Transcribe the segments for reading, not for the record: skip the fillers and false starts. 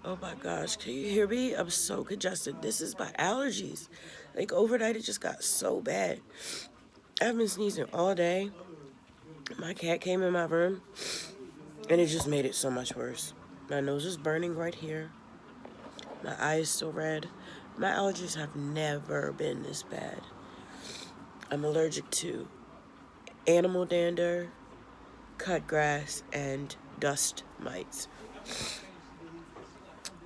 Oh my gosh, can you hear me? I'm so congested. This is my allergies. Like overnight, it just got so bad. I've been sneezing all day. My cat came in my room, and it just made it so much worse. My nose is burning right here. My eye is still red. My allergies have never been this bad. I'm allergic to animal dander, cut grass, and dust mites.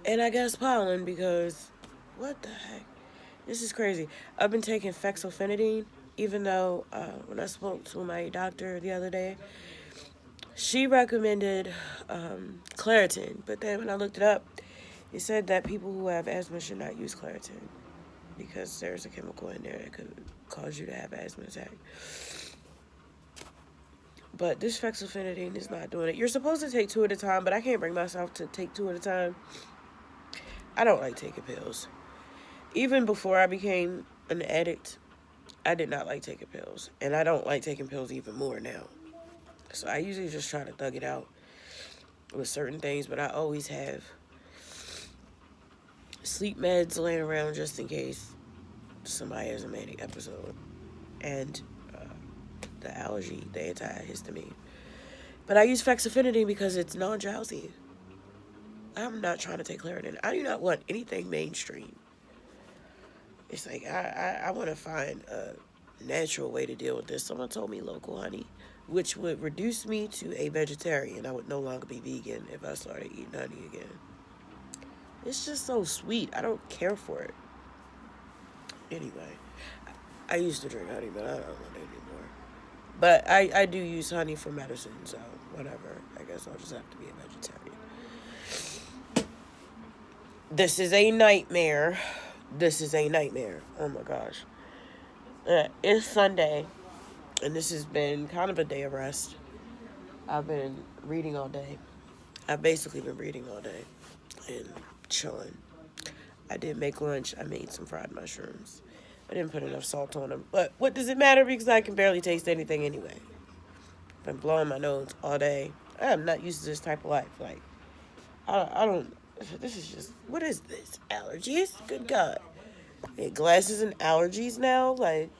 And I guess pollen because what the heck? This is crazy. I've been taking fexofenadine, even though when I spoke to my doctor the other day, she recommended Claritin. But then when I looked it up, it said that people who have asthma should not use Claritin because there's a chemical in there that could cause you to have asthma attack. But this fexofenadine is not doing it. You're supposed to take two at a time, but I can't bring myself to take two at a time. I don't like taking pills. Even before I became an addict, I did not like taking pills. And I don't like taking pills even more now. So I usually just try to thug it out with certain things, but I always have sleep meds laying around just in case somebody has a manic episode. And the allergy, the antihistamine. But I use fexofenadine because it's non-drowsy. I'm not trying to take Claritin. I do not want anything mainstream. It's like I want to find a natural way to deal with this. Someone told me local honey, which would reduce me to a vegetarian. I would no longer be vegan if I started eating honey again. It's just so sweet. I don't care for it. Anyway, I used to drink honey, but I don't want it anymore. But I do use honey for medicine, so whatever. I guess I'll just have to be a vegetarian. This is a nightmare. This is a nightmare. Oh my gosh. It's Sunday, and this has been kind of a day of rest. I've been reading all day. I've basically been reading all day and chilling. I did make lunch. I made some fried mushrooms. I didn't put enough salt on them. But what does it matter because I can barely taste anything anyway. I've been blowing my nose all day. I am not used to this type of life. Like, I don't. This is just. What is this? Allergies? Good God. Glasses and allergies now? Like,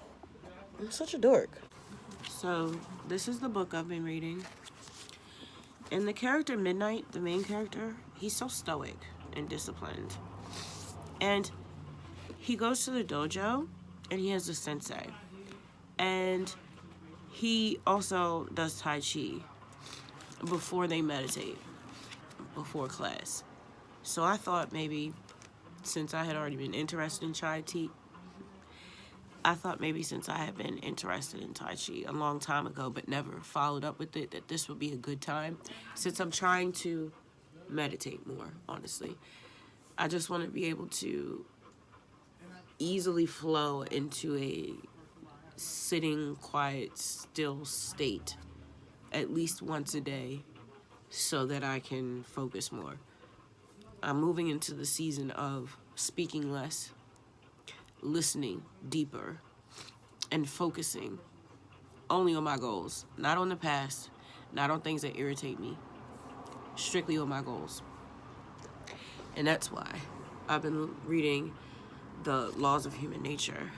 I'm such a dork. So, this is the book I've been reading. And the character Midnight, the main character, he's so stoic and disciplined. And he goes to the dojo and he has a sensei. And he also does Tai Chi before they meditate, before class. So I thought maybe, since I had already been interested in Tai Chi, I thought maybe since I had been interested in Tai Chi a long time ago but never followed up with it, that this would be a good time. Since I'm trying to meditate more, honestly. I just want to be able to easily flow into a sitting, quiet, still state at least once a day so that I can focus more. I'm moving into the season of speaking less, listening deeper, and focusing only on my goals, not on the past, not on things that irritate me, strictly on my goals. And that's why I've been reading The Laws of Human Nature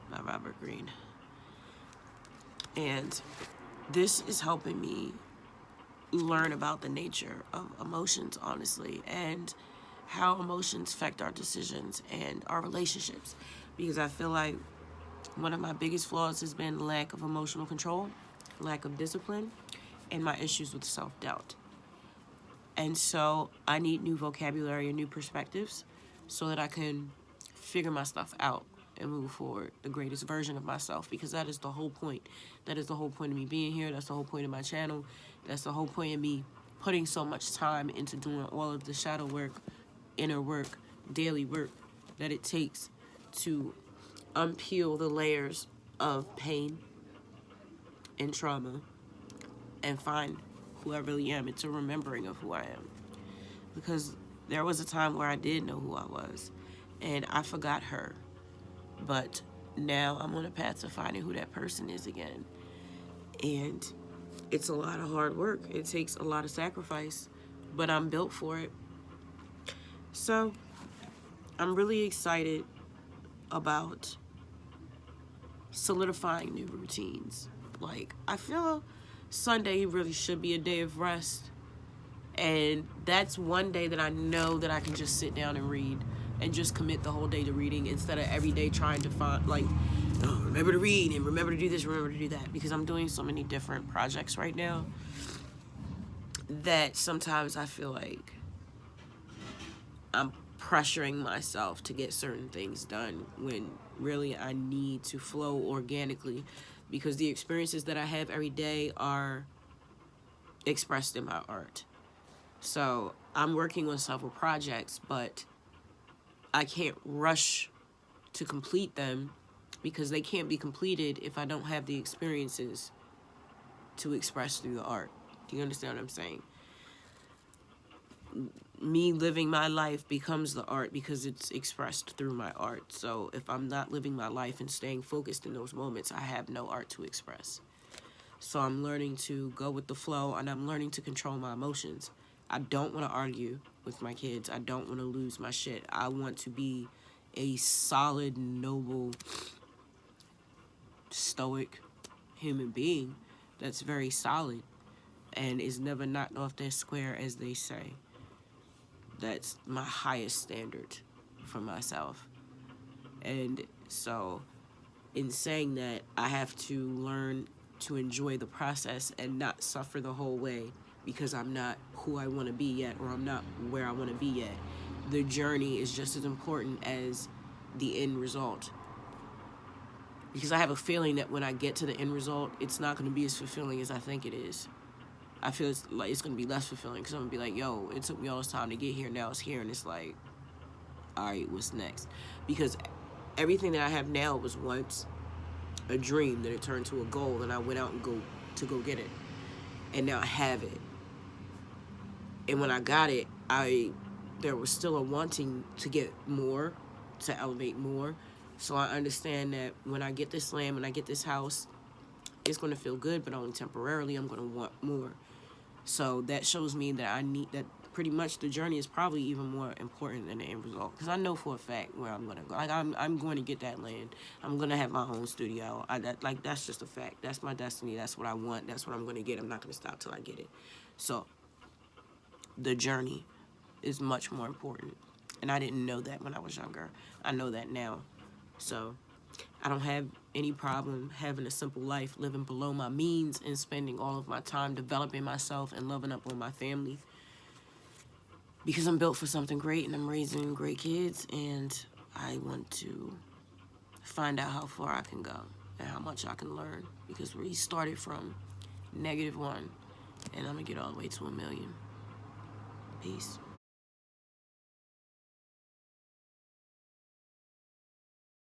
by Robert Greene. And this is helping me learn about the nature of emotions, honestly, and how emotions affect our decisions and our relationships. Because I feel like one of my biggest flaws has been lack of emotional control, lack of discipline, and my issues with self-doubt. And so I need new vocabulary and new perspectives so that I can figure my stuff out and move forward the greatest version of myself, because that is the whole point. That is the whole point of me being here. That's the whole point of my channel. That's the whole point of me putting so much time into doing all of the shadow work, inner work, daily work that it takes to unpeel the layers of pain and trauma and find who I really am. It's a remembering of who I am. Because there was a time where I did know who I was, and I forgot her. But now I'm on a path to finding who that person is again. And it's a lot of hard work. It takes a lot of sacrifice, but I'm built for it. So I'm really excited about solidifying new routines. Like, I feel Sunday really should be a day of rest. And that's one day that I know that I can just sit down and read and just commit the whole day to reading instead of every day trying to find, like, oh, remember to read and remember to do this, remember to do that. Because I'm doing so many different projects right now that sometimes I feel like I'm pressuring myself to get certain things done when really I need to flow organically, because the experiences that I have every day are expressed in my art. So I'm working on several projects, but I can't rush to complete them because they can't be completed if I don't have the experiences to express through the art. Do you understand what I'm saying? Me living my life becomes the art because it's expressed through my art. So if I'm not living my life and staying focused in those moments, I have no art to express. So I'm learning to go with the flow, and I'm learning to control my emotions. I don't want to argue with my kids. I don't want to lose my shit. I want to be a solid, noble, stoic human being that's very solid and is never knocked off their square, as they say. That's my highest standard for myself. And so in saying that, I have to learn to enjoy the process and not suffer the whole way because I'm not who I want to be yet, or I'm not where I want to be yet. The journey is just as important as the end result. Because I have a feeling that when I get to the end result, it's not going to be as fulfilling as I think it is. I feel it's like it's going to be less fulfilling because I'm going to be like, yo, it took me all this time to get here, now it's here, and it's like, all right, what's next? Because everything that I have now was once a dream that it turned to a goal, and I went out and go get it, and now I have it. And when I got it, there was still a wanting to get more, to elevate more. So I understand that when I get this land, when I get this house, it's going to feel good, but only temporarily. I'm going to want more. So that shows me that I need that. Pretty much the journey is probably even more important than the end result, because I know for a fact where I'm gonna go. Like I'm going to get that land. I'm gonna have my own studio. That's just a fact. That's my destiny. That's what I want. That's what I'm gonna get. I'm not gonna stop till I get it. So the journey is much more important, and I didn't know that when I was younger. I know that now. So I don't have any problem having a simple life, living below my means, and spending all of my time developing myself and loving up on my family. Because I'm built for something great, and I'm raising great kids, and I want to find out how far I can go and how much I can learn, because we started from -1, and I'm going to get all the way to 1 million. Peace.